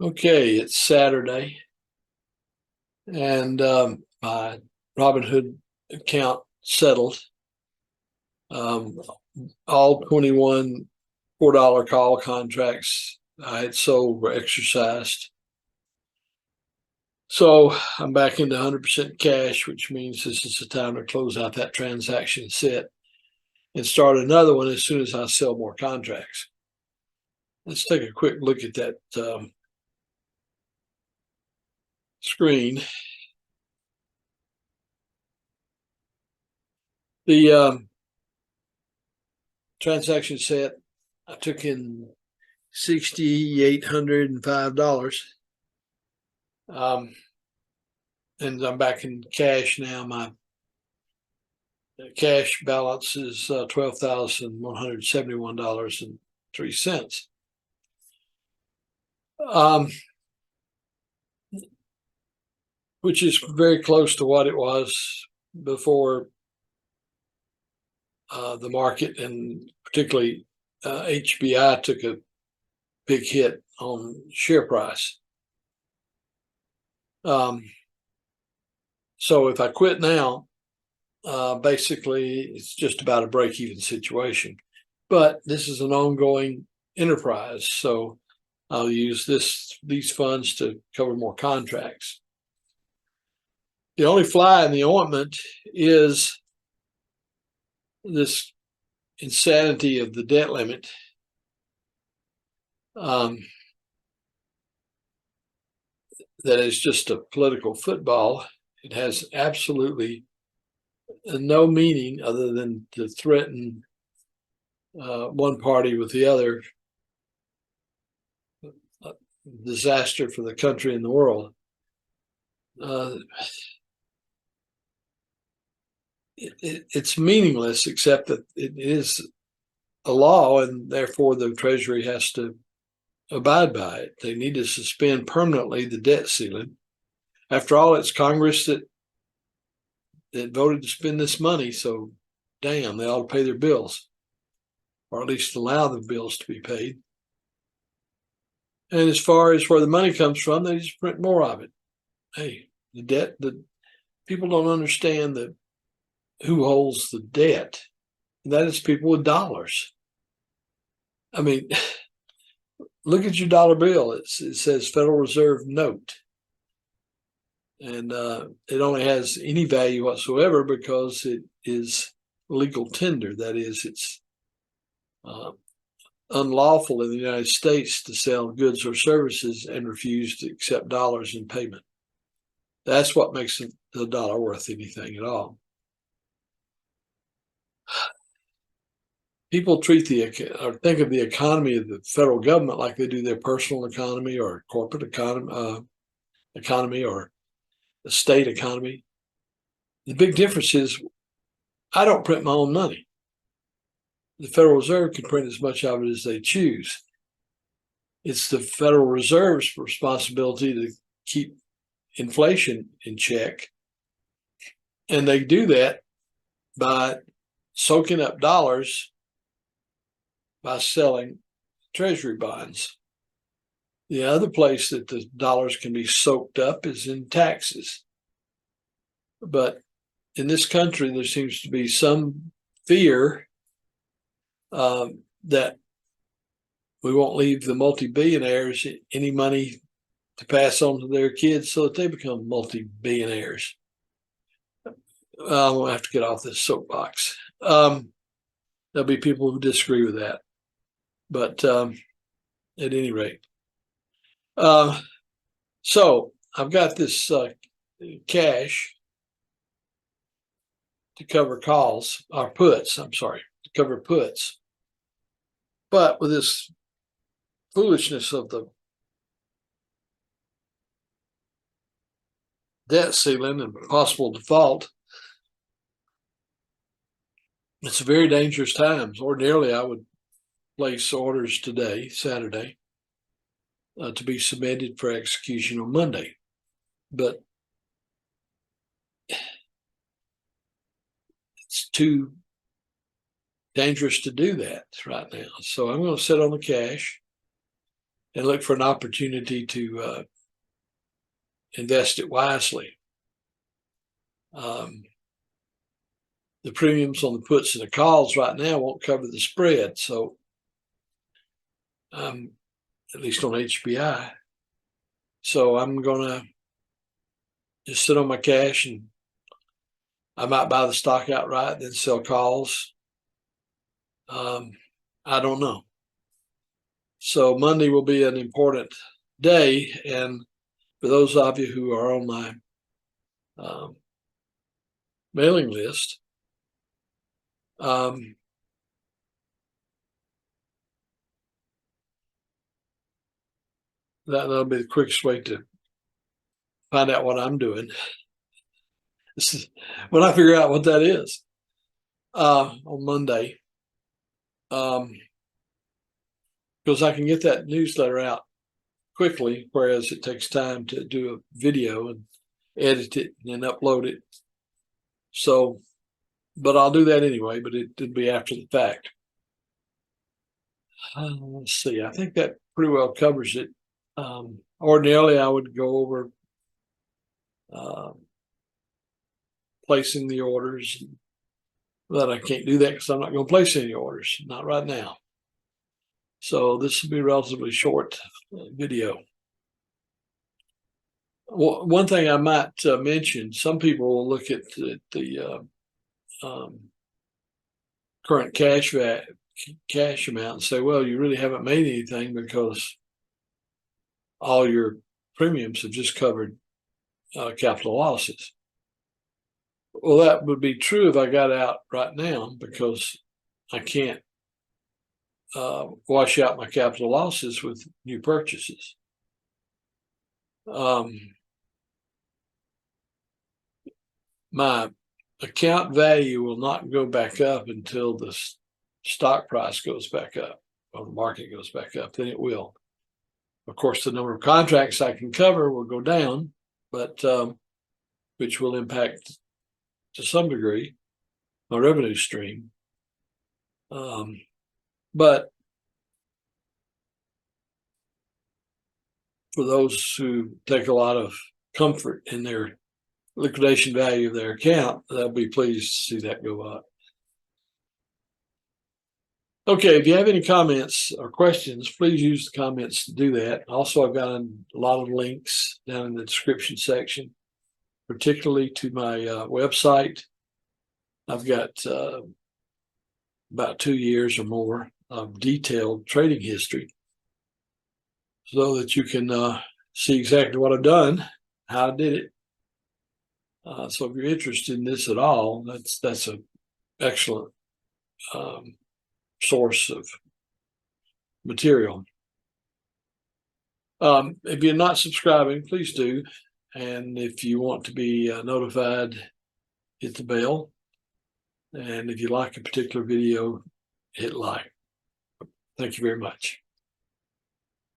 Okay, it's Saturday, and my Robinhood account settled. Um, all 21 $4 call contracts I had sold were exercised. So I'm back into 100% cash, which means this is the time to close out that transaction set and start another one as soon as I sell more contracts. Let's take a quick look at that screen. The transaction set, I took in $6,805. And I'm back in cash now. My cash balance is $12,171.03. Which is very close to what it was before the market, and particularly HBI took a big hit on share price. So if I quit now, basically it's just about a break-even situation. But this is an ongoing enterprise, so I'll use these funds to cover more contracts. The only fly in the ointment is this insanity of the debt limit. That is just a political football. It has absolutely no meaning other than to threaten one party with the other. Disaster for the country and the world. It's meaningless, except that it is a law, and therefore the Treasury has to abide by it. They need to suspend permanently the debt ceiling. After all, it's Congress that voted to spend this money, so damn, they ought to pay their bills, or at least allow the bills to be paid. And as far as where the money comes from, they just print more of it. Hey, the debt, the people don't understand that who holds the debt. That is people with dollars. I mean, look at your dollar bill. It says Federal Reserve note. And it only has any value whatsoever because it is legal tender. That is, it's unlawful in the United States to sell goods or services and refuse to accept dollars in payment. That's what makes the dollar worth anything at all. People treat or think of the economy of the federal government like they do their personal economy or corporate economy or the state economy. The big difference is I don't print my own money. The Federal Reserve can print as much of it as they choose. It's the Federal Reserve's responsibility to keep inflation in check. And they do that by soaking up dollars by selling treasury bonds. The other place that the dollars can be soaked up is in taxes. But in this country, there seems to be some fear that we won't leave the multi-billionaires any money to pass on to their kids so that they become multi-billionaires. I'm going to have to get off this soapbox. There'll be people who disagree with that. But at any rate, so I've got this cash to cover calls, or puts, I'm sorry, to cover puts. But with this foolishness of the debt ceiling and possible default, it's very dangerous times. Ordinarily, I would place orders today, Saturday, to be submitted for execution on Monday. But it's too dangerous to do that right now. So I'm going to sit on the cash and look for an opportunity to invest it wisely. The premiums on the puts and the calls right now won't cover the spread, so at least on HPI. So I'm gonna just sit on my cash, and I might buy the stock outright, then sell calls. I don't know. So Monday will be an important day, and for those of you who are on my mailing list, that'll be the quickest way to find out what I'm doing. This is when I figure out what that is on Monday, because I can get that newsletter out quickly, whereas it takes time to do a video and edit it and then upload it. So, but I'll do that anyway, but it'll be after the fact. Let's see, I think that pretty well covers it. Ordinarily, I would go over placing the orders, but I can't do that because I'm not going to place any orders, not right now. So this will be a relatively short video. Well, one thing I might mention, some people will look at the current cash amount and say, well, you really haven't made anything because all your premiums have just covered capital losses. Well, that would be true if I got out right now, because I can't wash out my capital losses with new purchases. My account value will not go back up until the stock price goes back up, or the market goes back up. Then it will. Of course, the number of contracts I can cover will go down, but which will impact to some degree my revenue stream. But for those who take a lot of comfort in their liquidation value of their account, they'll be pleased to see that go up. Okay, if you have any comments or questions, please use the comments to do that. Also, I've got a lot of links down in the description section, particularly to my website. I've got about 2 years or more of detailed trading history, so that you can see exactly what I've done, how I did it. So if you're interested in this at all, that's an excellent source of material. If you're not subscribing, please do. And if you want to be notified, hit the bell. And if you like a particular video, hit like. Thank you very much.